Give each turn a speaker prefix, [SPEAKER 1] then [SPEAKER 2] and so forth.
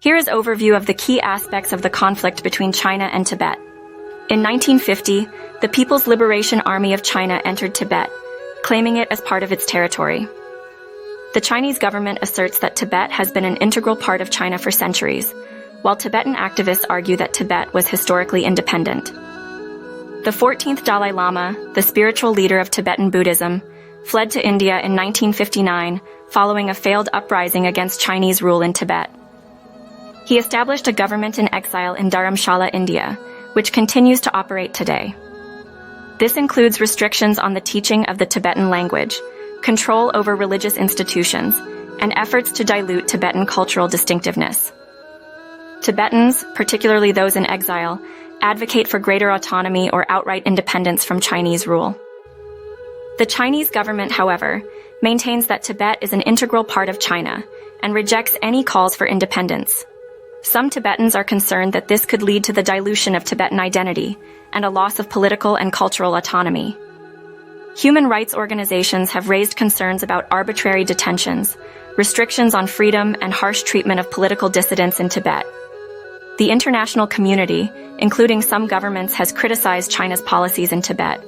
[SPEAKER 1] Here is overview of the key aspects of the conflict between China and Tibet. In 1950, the People's Liberation Army of China entered Tibet, claiming it as part of its territory. The Chinese government asserts that Tibet has been an integral part of China for centuries, while Tibetan activists argue that Tibet was historically independent. The 14th Dalai Lama, the spiritual leader of Tibetan Buddhism, fled to India in 1959 following a failed uprising against Chinese rule in Tibet. He established a government in exile in Dharamshala, India, which continues to operate today. This includes restrictions on the teaching of the Tibetan language, control over religious institutions, and efforts to dilute Tibetan cultural distinctiveness. Tibetans, particularly those in exile, advocate for greater autonomy or outright independence from Chinese rule. The Chinese government, however, maintains that Tibet is an integral part of China and rejects any calls for independence. Some Tibetans are concerned that this could lead to the dilution of Tibetan identity and a loss of political and cultural autonomy. Human rights organizations have raised concerns about arbitrary detentions, restrictions on freedom, and harsh treatment of political dissidents in Tibet. The international community, including some governments, has criticized China's policies in Tibet,